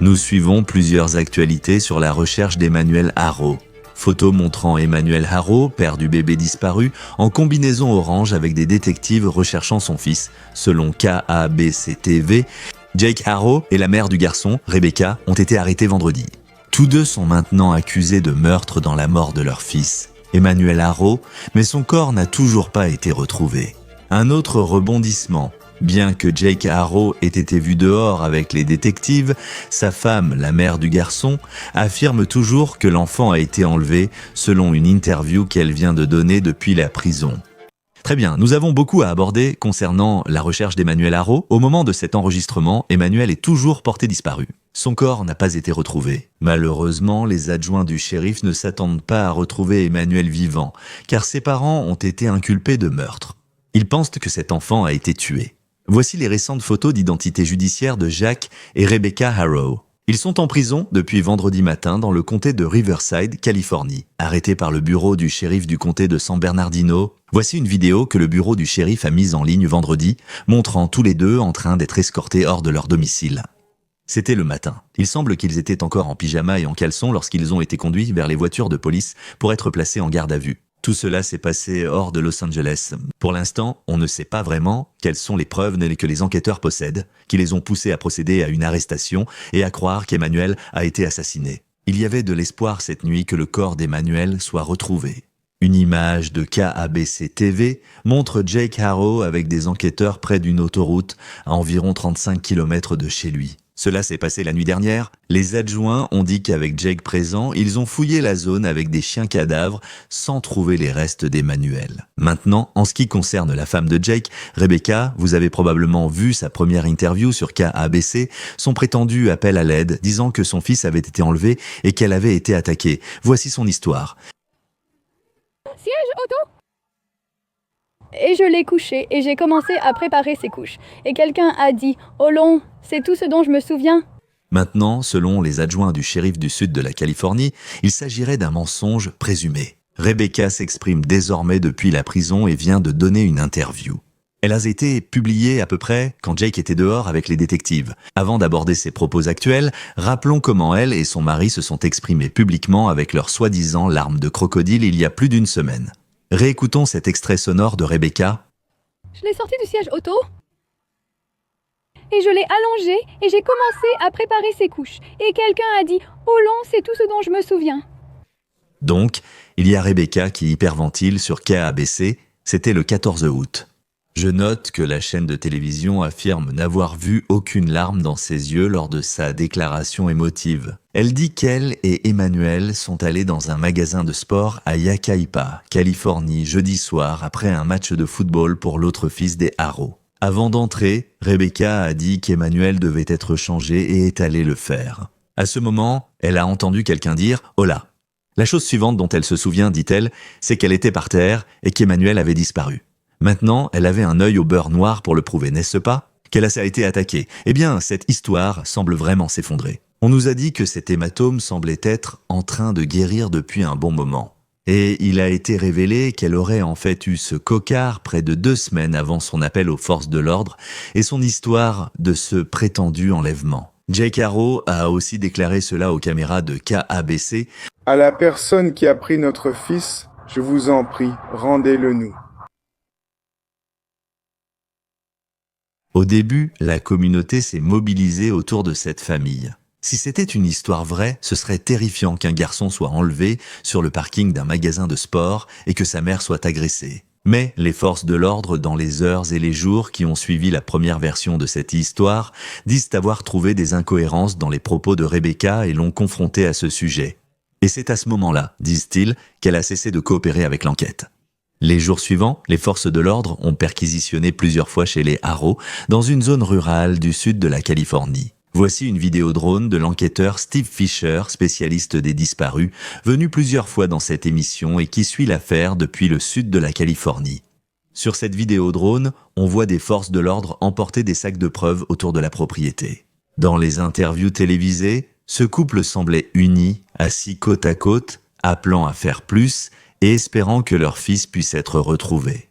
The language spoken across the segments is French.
Nous suivons plusieurs actualités sur la recherche d'Emmanuel Haro. Photos montrant Emmanuel Haro, père du bébé disparu, en combinaison orange avec des détectives recherchant son fils. Selon KABC-TV, Jake Haro et la mère du garçon, Rebecca, ont été arrêtés vendredi. Tous deux sont maintenant accusés de meurtre dans la mort de leur fils, Emmanuel Haro, mais son corps n'a toujours pas été retrouvé. Un autre rebondissement. Bien que Jake Haro ait été vu dehors avec les détectives, sa femme, la mère du garçon, affirme toujours que l'enfant a été enlevé selon une interview qu'elle vient de donner depuis la prison. Très bien, nous avons beaucoup à aborder concernant la recherche d'Emmanuel Haro. Au moment de cet enregistrement, Emmanuel est toujours porté disparu. Son corps n'a pas été retrouvé. Malheureusement, les adjoints du shérif ne s'attendent pas à retrouver Emmanuel vivant, car ses parents ont été inculpés de meurtre. Ils pensent que cet enfant a été tué. Voici les récentes photos d'identité judiciaire de Jack et Rebecca Haro. Ils sont en prison depuis vendredi matin dans le comté de Riverside, Californie. Arrêtés par le bureau du shérif du comté de San Bernardino, voici une vidéo que le bureau du shérif a mise en ligne vendredi, montrant tous les deux en train d'être escortés hors de leur domicile. C'était le matin. Il semble qu'ils étaient encore en pyjama et en caleçon lorsqu'ils ont été conduits vers les voitures de police pour être placés en garde à vue. Tout cela s'est passé hors de Los Angeles. Pour l'instant, on ne sait pas vraiment quelles sont les preuves que les enquêteurs possèdent, qui les ont poussés à procéder à une arrestation et à croire qu'Emmanuel a été assassiné. Il y avait de l'espoir cette nuit que le corps d'Emmanuel soit retrouvé. Une image de KABC-TV montre Jake Haro avec des enquêteurs près d'une autoroute à environ 35 km de chez lui. Cela s'est passé la nuit dernière. Les adjoints ont dit qu'avec Jake présent, ils ont fouillé la zone avec des chiens cadavres sans trouver les restes d'Emmanuel. Maintenant, en ce qui concerne la femme de Jake, Rebecca, vous avez probablement vu sa première interview sur KABC, son prétendu appel à l'aide, disant que son fils avait été enlevé et qu'elle avait été attaquée. Voici son histoire. Siège auto. Et je l'ai couché et j'ai commencé à préparer ses couches. Et quelqu'un a dit « Oh long, c'est tout ce dont je me souviens ». Maintenant, selon les adjoints du shérif du sud de la Californie, il s'agirait d'un mensonge présumé. Rebecca s'exprime désormais depuis la prison et vient de donner une interview. Elle a été publiée à peu près quand Jake était dehors avec les détectives. Avant d'aborder ses propos actuels, rappelons comment elle et son mari se sont exprimés publiquement avec leurs soi-disant larmes de crocodile il y a plus d'une semaine. Réécoutons cet extrait sonore de Rebecca. Je l'ai sorti du siège auto et je l'ai allongé et j'ai commencé à préparer ses couches. Et quelqu'un a dit « Oh long, c'est tout ce dont je me souviens ». Donc, il y a Rebecca qui hyperventile sur KABC, c'était le 14 août. Je note que la chaîne de télévision affirme n'avoir vu aucune larme dans ses yeux lors de sa déclaration émotive. Elle dit qu'elle et Emmanuel sont allés dans un magasin de sport à Yucaipa, Californie, jeudi soir après un match de football pour l'autre fils des Haro. Avant d'entrer, Rebecca a dit qu'Emmanuel devait être changé et est allé le faire. À ce moment, elle a entendu quelqu'un dire « Hola ». La chose suivante dont elle se souvient, dit-elle, c'est qu'elle était par terre et qu'Emmanuel avait disparu. Maintenant, elle avait un œil au beurre noir pour le prouver, n'est-ce pas? Qu'elle a été attaquée. Eh bien, cette histoire semble vraiment s'effondrer. On nous a dit que cet hématome semblait être en train de guérir depuis un bon moment. Et il a été révélé qu'elle aurait en fait eu ce cocard près de 2 semaines avant son appel aux forces de l'ordre et son histoire de ce prétendu enlèvement. Jake Haro a aussi déclaré cela aux caméras de KABC. « À la personne qui a pris notre fils, je vous en prie, rendez-le-nous. » Au début, la communauté s'est mobilisée autour de cette famille. Si c'était une histoire vraie, ce serait terrifiant qu'un garçon soit enlevé sur le parking d'un magasin de sport et que sa mère soit agressée. Mais les forces de l'ordre, dans les heures et les jours qui ont suivi la première version de cette histoire, disent avoir trouvé des incohérences dans les propos de Rebecca et l'ont confrontée à ce sujet. Et c'est à ce moment-là, disent-ils, qu'elle a cessé de coopérer avec l'enquête. Les jours suivants, les forces de l'ordre ont perquisitionné plusieurs fois chez les Haro, dans une zone rurale du sud de la Californie. Voici une vidéo drone de l'enquêteur Steve Fisher, spécialiste des disparus, venu plusieurs fois dans cette émission et qui suit l'affaire depuis le sud de la Californie. Sur cette vidéo drone, on voit des forces de l'ordre emporter des sacs de preuves autour de la propriété. Dans les interviews télévisées, ce couple semblait uni, assis côte à côte, appelant à faire plus et espérant que leur fils puisse être retrouvé.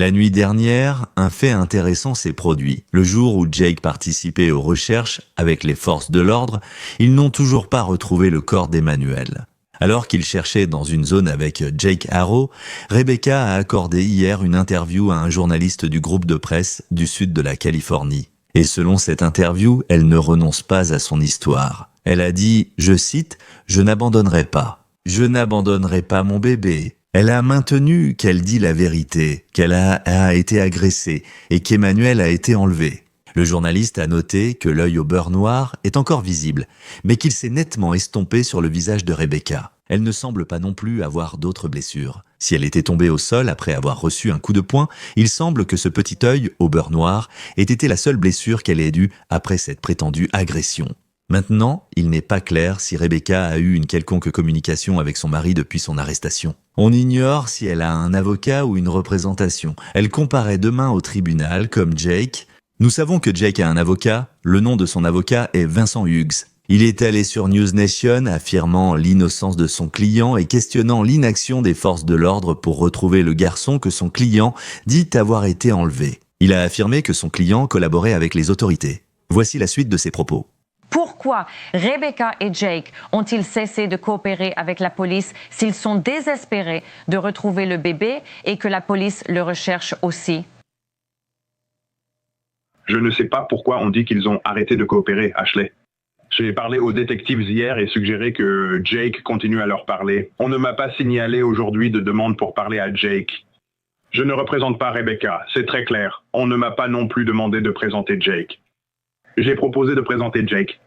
La nuit dernière, un fait intéressant s'est produit. Le jour où Jake participait aux recherches avec les forces de l'ordre, ils n'ont toujours pas retrouvé le corps d'Emmanuel. Alors qu'ils cherchaient dans une zone avec Jake Harrow, Rebecca a accordé hier une interview à un journaliste du groupe de presse du sud de la Californie. Et selon cette interview, elle ne renonce pas à son histoire. Elle a dit, je cite, « Je n'abandonnerai pas. Je n'abandonnerai pas mon bébé. » Elle a maintenu qu'elle dit la vérité, qu'elle a été agressée et qu'Emmanuel a été enlevé. Le journaliste a noté que l'œil au beurre noir est encore visible, mais qu'il s'est nettement estompé sur le visage de Rebecca. Elle ne semble pas non plus avoir d'autres blessures. Si elle était tombée au sol après avoir reçu un coup de poing, il semble que ce petit œil au beurre noir ait été la seule blessure qu'elle ait eue après cette prétendue agression. Maintenant, il n'est pas clair si Rebecca a eu une quelconque communication avec son mari depuis son arrestation. On ignore si elle a un avocat ou une représentation. Elle comparaît demain au tribunal comme Jake. Nous savons que Jake a un avocat. Le nom de son avocat est Vincent Hughes. Il est allé sur News Nation affirmant l'innocence de son client et questionnant l'inaction des forces de l'ordre pour retrouver le garçon que son client dit avoir été enlevé. Il a affirmé que son client collaborait avec les autorités. Voici la suite de ses propos. Pourquoi Rebecca et Jake ont-ils cessé de coopérer avec la police s'ils sont désespérés de retrouver le bébé et que la police le recherche aussi? Je ne sais pas pourquoi on dit qu'ils ont arrêté de coopérer, Ashley. J'ai parlé aux détectives hier et suggéré que Jake continue à leur parler. On ne m'a pas signalé aujourd'hui de demande pour parler à Jake. Je ne représente pas Rebecca, c'est très clair. On ne m'a pas non plus demandé de présenter Jake. J'ai proposé de présenter Jake.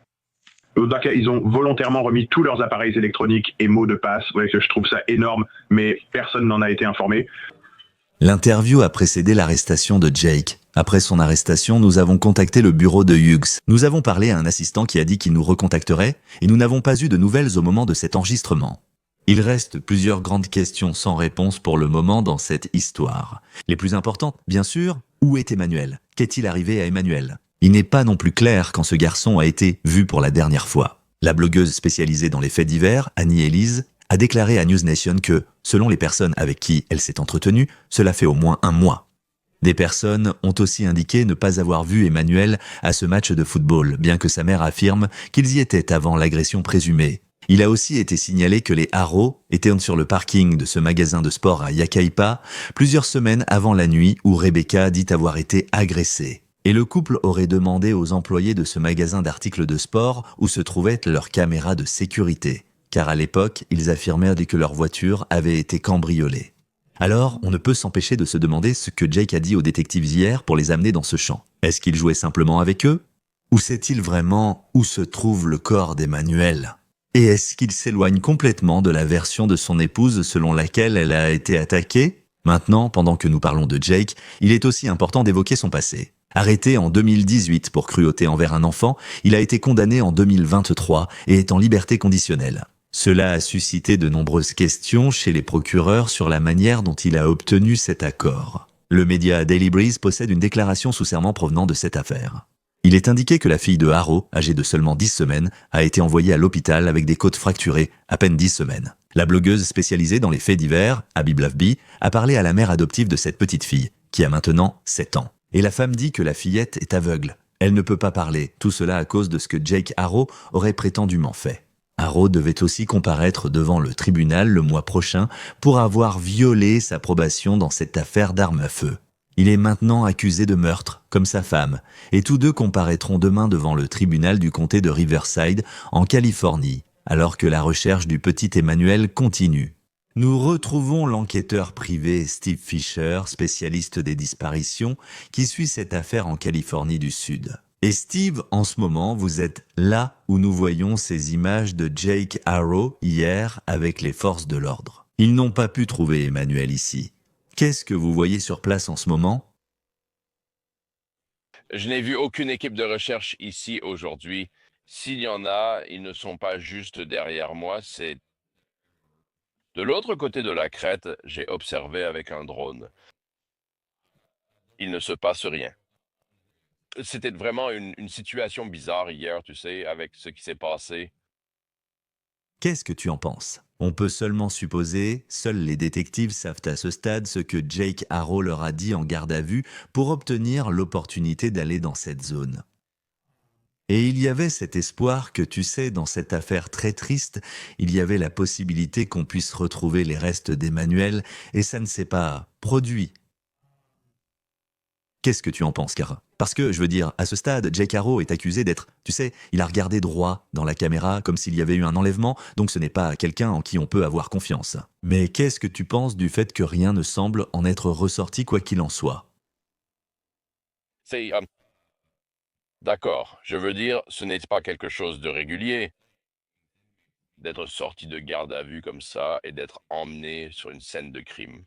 Ils ont volontairement remis tous leurs appareils électroniques et mots de passe. Ouais, je trouve ça énorme, mais personne n'en a été informé. L'interview a précédé l'arrestation de Jake. Après son arrestation, nous avons contacté le bureau de Hughes. Nous avons parlé à un assistant qui a dit qu'il nous recontacterait et nous n'avons pas eu de nouvelles au moment de cet enregistrement. Il reste plusieurs grandes questions sans réponse pour le moment dans cette histoire. Les plus importantes, bien sûr, où est Emmanuel? Qu'est-il arrivé à Emmanuel? Il n'est pas non plus clair quand ce garçon a été vu pour la dernière fois. La blogueuse spécialisée dans les faits divers, Annie Elise, a déclaré à News Nation que, selon les personnes avec qui elle s'est entretenue, cela fait au moins 1 mois. Des personnes ont aussi indiqué ne pas avoir vu Emmanuel à ce match de football, bien que sa mère affirme qu'ils y étaient avant l'agression présumée. Il a aussi été signalé que les Harrow étaient sur le parking de ce magasin de sport à Yucaipa plusieurs semaines avant la nuit où Rebecca dit avoir été agressée. Et le couple aurait demandé aux employés de ce magasin d'articles de sport où se trouvait leur caméra de sécurité, car à l'époque, ils affirmèrent que leur voiture avait été cambriolée. Alors, on ne peut s'empêcher de se demander ce que Jake a dit aux détectives hier pour les amener dans ce champ. Est-ce qu'il jouait simplement avec eux? Ou sait-il vraiment où se trouve le corps d'Emmanuel? Et est-ce qu'il s'éloigne complètement de la version de son épouse selon laquelle elle a été attaquée? Maintenant, pendant que nous parlons de Jake, il est aussi important d'évoquer son passé. Arrêté en 2018 pour cruauté envers un enfant, il a été condamné en 2023 et est en liberté conditionnelle. Cela a suscité de nombreuses questions chez les procureurs sur la manière dont il a obtenu cet accord. Le média Daily Breeze possède une déclaration sous serment provenant de cette affaire. Il est indiqué que la fille de Harrow, âgée de seulement 10 semaines, a été envoyée à l'hôpital avec des côtes fracturées, à peine 10 semaines. La blogueuse spécialisée dans les faits divers, Abby Bluffby, a parlé à la mère adoptive de cette petite fille, qui a maintenant 7 ans. Et la femme dit que la fillette est aveugle. Elle ne peut pas parler, tout cela à cause de ce que Jake Harrow aurait prétendument fait. Harrow devait aussi comparaître devant le tribunal le mois prochain pour avoir violé sa probation dans cette affaire d'arme à feu. Il est maintenant accusé de meurtre, comme sa femme, et tous deux comparaîtront demain devant le tribunal du comté de Riverside, en Californie, alors que la recherche du petit Emmanuel continue. Nous retrouvons l'enquêteur privé Steve Fisher, spécialiste des disparitions, qui suit cette affaire en Californie du Sud. Et Steve, en ce moment, vous êtes là où nous voyons ces images de Jake Harrow hier avec les forces de l'ordre. Ils n'ont pas pu trouver Emmanuel ici. Qu'est-ce que vous voyez sur place en ce moment? Je n'ai vu aucune équipe de recherche ici aujourd'hui. S'il y en a, ils ne sont pas juste derrière moi, c'est de l'autre côté de la crête, j'ai observé avec un drone. Il ne se passe rien. C'était vraiment une situation bizarre hier, tu sais, avec ce qui s'est passé. Qu'est-ce que tu en penses? On peut seulement supposer, seuls les détectives savent à ce stade ce que Jake Harrow leur a dit en garde à vue pour obtenir l'opportunité d'aller dans cette zone. Et il y avait cet espoir que, tu sais, dans cette affaire très triste, il y avait la possibilité qu'on puisse retrouver les restes d'Emmanuel, et ça ne s'est pas produit. Qu'est-ce que tu en penses, Cara? Parce que, je veux dire, à ce stade, Jake Harrow est accusé d'être, tu sais, il a regardé droit dans la caméra comme s'il y avait eu un enlèvement, donc ce n'est pas quelqu'un en qui on peut avoir confiance. Mais qu'est-ce que tu penses du fait que rien ne semble en être ressorti quoi qu'il en soit? C'est d'accord. Je veux dire, ce n'est pas quelque chose de régulier d'être sorti de garde à vue comme ça et d'être emmené sur une scène de crime.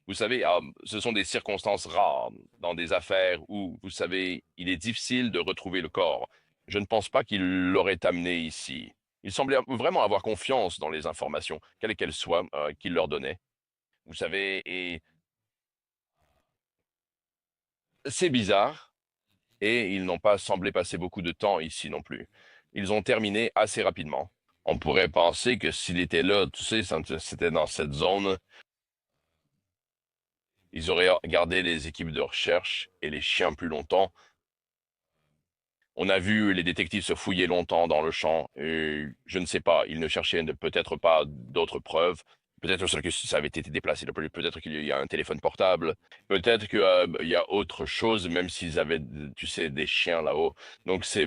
Vous savez, ce sont des circonstances rares dans des affaires où, vous savez, il est difficile de retrouver le corps. Je ne pense pas qu'il l'aurait amené ici. Il semblait vraiment avoir confiance dans les informations, quelles qu'elles soient, qu'il leur donnait. Vous savez, et c'est bizarre, et ils n'ont pas semblé passer beaucoup de temps ici non plus. Ils ont terminé assez rapidement. On pourrait penser que s'il était là, tu sais, c'était dans cette zone, ils auraient gardé les équipes de recherche et les chiens plus longtemps. On a vu les détectives se fouiller longtemps dans le champ et je ne sais pas, ils ne cherchaient peut-être pas d'autres preuves. Peut-être que ça avait été déplacé, peut-être qu'il y a un téléphone portable, peut-être qu'il y a autre chose, même s'ils avaient, tu sais, des chiens là-haut. Donc c'est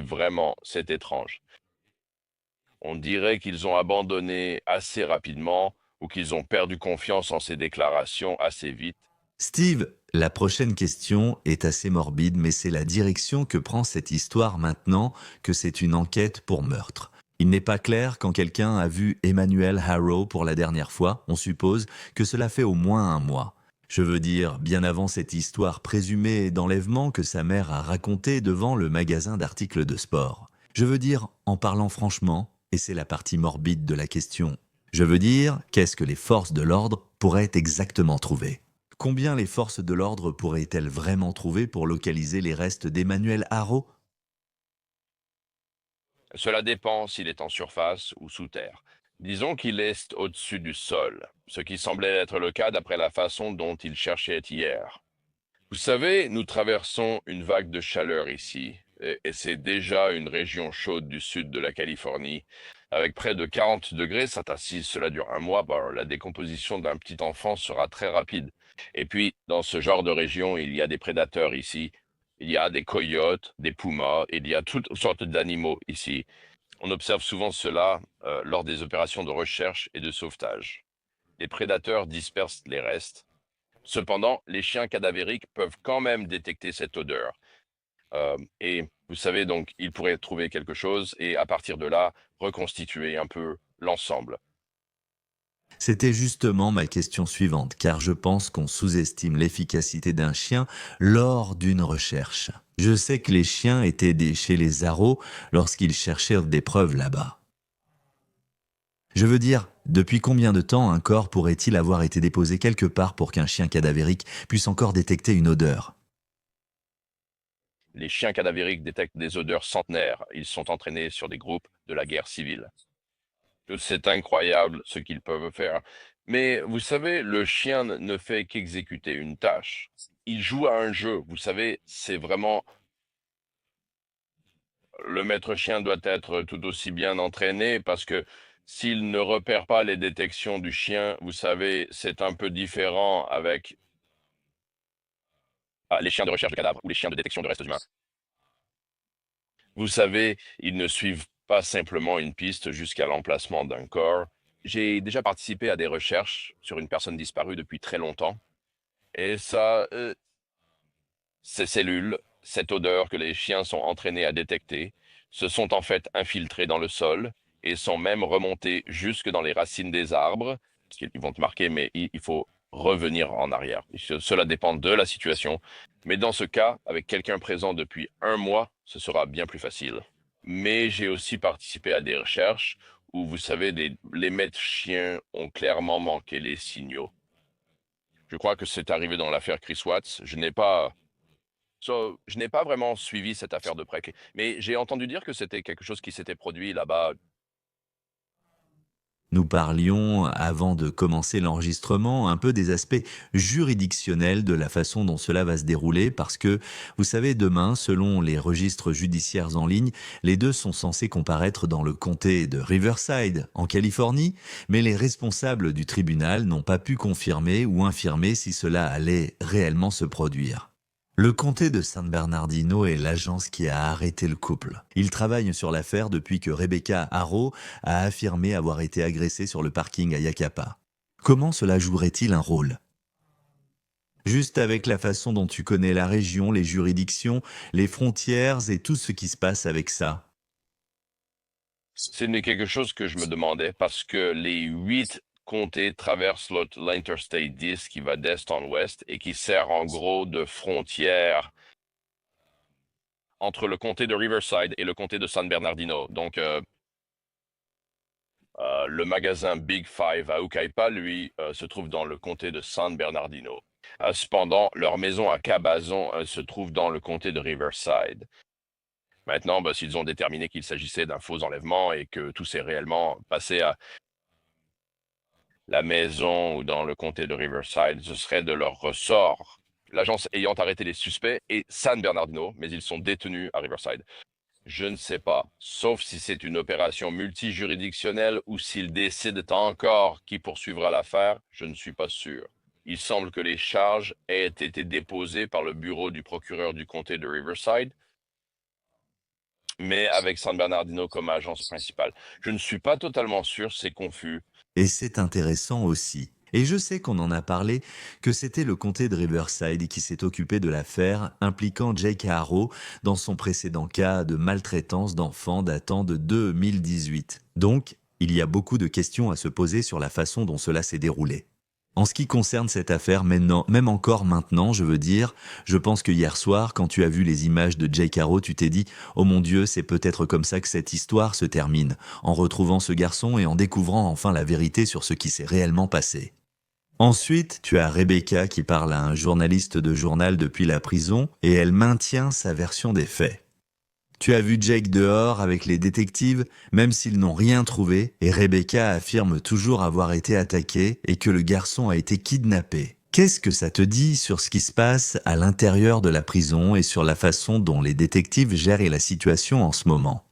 étrange. On dirait qu'ils ont abandonné assez rapidement ou qu'ils ont perdu confiance en ces déclarations assez vite. Steve, la prochaine question est assez morbide, mais c'est la direction que prend cette histoire maintenant que c'est une enquête pour meurtre. Il n'est pas clair quand quelqu'un a vu Emmanuel Harrow pour la dernière fois, on suppose que cela fait au moins un mois. Je veux dire, bien avant cette histoire présumée d'enlèvement que sa mère a racontée devant le magasin d'articles de sport. Je veux dire, en parlant franchement, et c'est la partie morbide de la question, je veux dire, qu'est-ce que les forces de l'ordre pourraient exactement trouver? Combien les forces de l'ordre pourraient-elles vraiment trouver pour localiser les restes d'Emmanuel Harrow? Cela dépend s'il est en surface ou sous terre. Disons qu'il est au-dessus du sol, ce qui semblait être le cas d'après la façon dont il cherchait hier. Vous savez, nous traversons une vague de chaleur ici, et c'est déjà une région chaude du sud de la Californie. Avec près de 40 degrés, si cela dure un mois, la décomposition d'un petit enfant sera très rapide. Et puis, dans ce genre de région, il y a des prédateurs ici. Il y a des coyotes, des pumas, il y a toutes sortes d'animaux ici. On observe souvent cela lors des opérations de recherche et de sauvetage. Les prédateurs dispersent les restes. Cependant, les chiens cadavériques peuvent quand même détecter cette odeur. Et vous savez, donc, ils pourraient trouver quelque chose et à partir de là, reconstituer un peu l'ensemble. C'était justement ma question suivante, car je pense qu'on sous-estime l'efficacité d'un chien lors d'une recherche. Je sais que les chiens étaient aidés chez les Harrow lorsqu'ils cherchèrent des preuves là-bas. Je veux dire, depuis combien de temps un corps pourrait-il avoir été déposé quelque part pour qu'un chien cadavérique puisse encore détecter une odeur? Les chiens cadavériques détectent des odeurs centenaires. Ils sont entraînés sur des groupes de la guerre civile. C'est incroyable ce qu'ils peuvent faire. Mais vous savez, le chien ne fait qu'exécuter une tâche. Il joue à un jeu. Vous savez, c'est vraiment... Le maître chien doit être tout aussi bien entraîné parce que s'il ne repère pas les détections du chien, vous savez, c'est un peu différent avec les chiens de recherche de cadavres ou les chiens de détection de restes humains. Vous savez, ils ne suivent pas simplement une piste jusqu'à l'emplacement d'un corps. J'ai déjà participé à des recherches sur une personne disparue depuis très longtemps. Et ça, ces cellules, cette odeur que les chiens sont entraînés à détecter, se sont en fait infiltrées dans le sol et sont même remontées jusque dans les racines des arbres, parce qu'ils vont te marquer, mais il faut revenir en arrière. Cela dépend de la situation. Mais dans ce cas, avec quelqu'un présent depuis un mois, ce sera bien plus facile. Mais j'ai aussi participé à des recherches où, vous savez, les maîtres chiens ont clairement manqué les signaux. Je crois que c'est arrivé dans l'affaire Chris Watts. Je n'ai pas vraiment suivi cette affaire de près, mais j'ai entendu dire que c'était quelque chose qui s'était produit là-bas. Nous parlions, avant de commencer l'enregistrement, un peu des aspects juridictionnels de la façon dont cela va se dérouler, parce que, vous savez, demain, selon les registres judiciaires en ligne, les deux sont censés comparaître dans le comté de Riverside, en Californie, mais les responsables du tribunal n'ont pas pu confirmer ou infirmer si cela allait réellement se produire. Le comté de San Bernardino est l'agence qui a arrêté le couple. Ils travaillent sur l'affaire depuis que Rebecca Haro a affirmé avoir été agressée sur le parking à Yakapa. Comment cela jouerait-il un rôle? Juste avec la façon dont tu connais la région, les juridictions, les frontières et tout ce qui se passe avec ça. C'est quelque chose que je me demandais parce que les 8 comtés traversent l'Interstate 10 qui va d'est en ouest et qui sert en gros de frontière entre le comté de Riverside et le comté de San Bernardino. Donc, le magasin Big Five à Ukaipa, lui, se trouve dans le comté de San Bernardino. Cependant, leur maison à Cabazon se trouve dans le comté de Riverside. Maintenant, s'ils ont déterminé qu'il s'agissait d'un faux enlèvement et que tout s'est réellement passé à la maison ou dans le comté de Riverside, ce serait de leur ressort. L'agence ayant arrêté les suspects est San Bernardino, mais ils sont détenus à Riverside. Je ne sais pas, sauf si c'est une opération multijuridictionnelle ou s'ils décident encore qui poursuivra l'affaire, je ne suis pas sûr. Il semble que les charges aient été déposées par le bureau du procureur du comté de Riverside, mais avec San Bernardino comme agence principale. Je ne suis pas totalement sûr, c'est confus. Et c'est intéressant aussi. Et je sais qu'on en a parlé, que c'était le comté de Riverside qui s'est occupé de l'affaire impliquant Jake Haro dans son précédent cas de maltraitance d'enfants datant de 2018. Donc, il y a beaucoup de questions à se poser sur la façon dont cela s'est déroulé. En ce qui concerne cette affaire, maintenant, même encore maintenant, je veux dire, je pense que hier soir, quand tu as vu les images de Jake Haro, tu t'es dit « Oh mon Dieu, c'est peut-être comme ça que cette histoire se termine, en retrouvant ce garçon et en découvrant enfin la vérité sur ce qui s'est réellement passé. » Ensuite, tu as Rebecca qui parle à un journaliste de journal depuis la prison et elle maintient sa version des faits. Tu as vu Jake dehors avec les détectives, même s'ils n'ont rien trouvé, et Rebecca affirme toujours avoir été attaquée et que le garçon a été kidnappé. Qu'est-ce que ça te dit sur ce qui se passe à l'intérieur de la prison et sur la façon dont les détectives gèrent la situation en ce moment?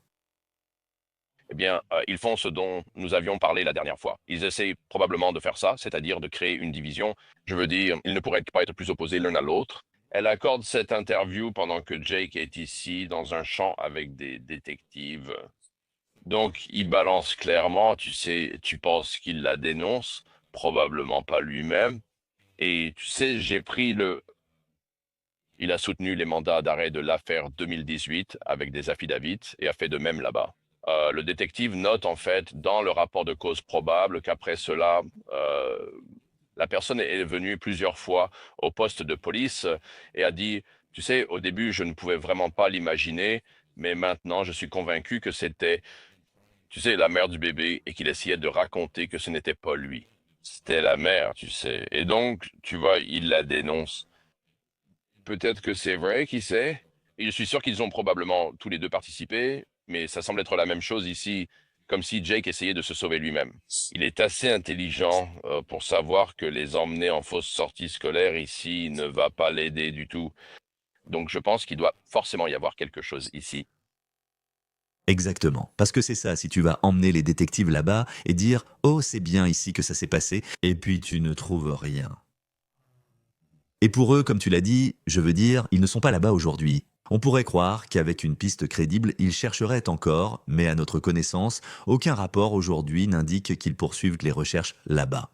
Eh bien, ils font ce dont nous avions parlé la dernière fois. Ils essayent probablement de faire ça, c'est-à-dire de créer une division. Je veux dire, ils ne pourraient pas être plus opposés l'un à l'autre. Elle accorde cette interview pendant que Jake est ici dans un champ avec des détectives. Donc, il balance clairement, tu sais, tu penses qu'il la dénonce, probablement pas lui-même. Et tu sais, il a soutenu les mandats d'arrêt de l'affaire 2018 avec des affidavits et a fait de même là-bas. Le détective note en fait dans le rapport de cause probable qu'après cela, la personne est venue plusieurs fois au poste de police et a dit, tu sais, au début, je ne pouvais vraiment pas l'imaginer, mais maintenant, je suis convaincu que c'était, tu sais, la mère du bébé et qu'il essayait de raconter que ce n'était pas lui. C'était la mère, tu sais. Et donc, tu vois, il la dénonce. Peut-être que c'est vrai, qui sait? Et je suis sûr qu'ils ont probablement tous les deux participé, mais ça semble être la même chose ici, comme si Jake essayait de se sauver lui-même. Il est assez intelligent pour savoir que les emmener en fausse sortie scolaire ici ne va pas l'aider du tout. Donc je pense qu'il doit forcément y avoir quelque chose ici. Exactement. Parce que c'est ça, si tu vas emmener les détectives là-bas et dire « Oh, c'est bien ici que ça s'est passé », et puis tu ne trouves rien. Et pour eux, comme tu l'as dit, je veux dire, ils ne sont pas là-bas aujourd'hui. On pourrait croire qu'avec une piste crédible, ils chercheraient encore, mais à notre connaissance, aucun rapport aujourd'hui n'indique qu'ils poursuivent les recherches là-bas.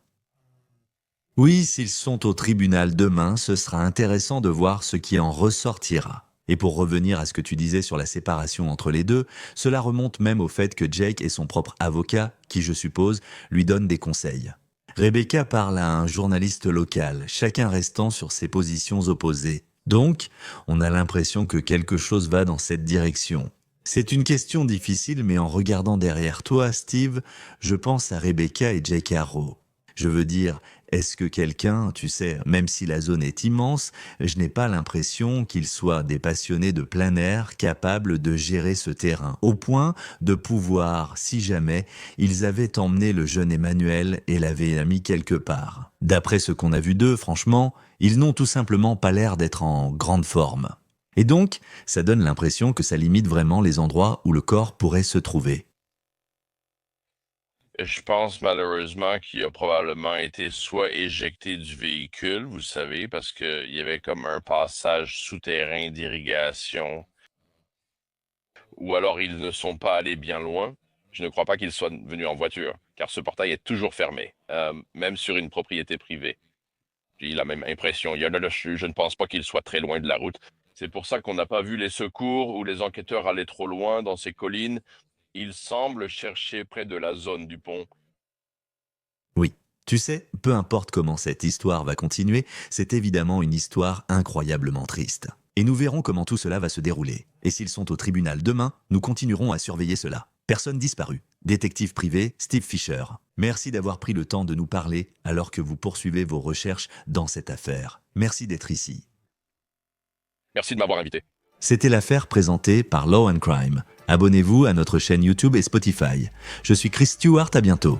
Oui, s'ils sont au tribunal demain, ce sera intéressant de voir ce qui en ressortira. Et pour revenir à ce que tu disais sur la séparation entre les deux, cela remonte même au fait que Jake et son propre avocat, qui je suppose, lui donnent des conseils. Rebecca parle à un journaliste local, chacun restant sur ses positions opposées. Donc, on a l'impression que quelque chose va dans cette direction. C'est une question difficile, mais en regardant derrière toi, Steve, je pense à Rebecca et Jake Haro. Je veux dire, Est-ce que quelqu'un, tu sais, même si la zone est immense, je n'ai pas l'impression qu'ils soient des passionnés de plein air capables de gérer ce terrain, au point de pouvoir, si jamais, ils avaient emmené le jeune Emmanuel et l'avaient mis quelque part. D'après ce qu'on a vu d'eux, franchement, ils n'ont tout simplement pas l'air d'être en grande forme. Et donc, ça donne l'impression que ça limite vraiment les endroits où le corps pourrait se trouver. Je pense malheureusement qu'il a probablement été soit éjecté du véhicule, vous savez, parce qu'il y avait comme un passage souterrain d'irrigation, ou alors ils ne sont pas allés bien loin. Je ne crois pas qu'ils soient venus en voiture, car ce portail est toujours fermé, même sur une propriété privée. J'ai la même impression. Je ne pense pas qu'il soit très loin de la route. C'est pour ça qu'on n'a pas vu les secours ou les enquêteurs aller trop loin dans ces collines. Ils semblent chercher près de la zone du pont. Oui, tu sais, peu importe comment cette histoire va continuer, c'est évidemment une histoire incroyablement triste. Et nous verrons comment tout cela va se dérouler. Et s'ils sont au tribunal demain, nous continuerons à surveiller cela. Personne disparue. Détective privé Steve Fisher. Merci d'avoir pris le temps de nous parler alors que vous poursuivez vos recherches dans cette affaire. Merci d'être ici. Merci de m'avoir invité. C'était l'affaire présentée par Law & Crime. Abonnez-vous à notre chaîne YouTube et Spotify. Je suis Chris Stewart, à bientôt.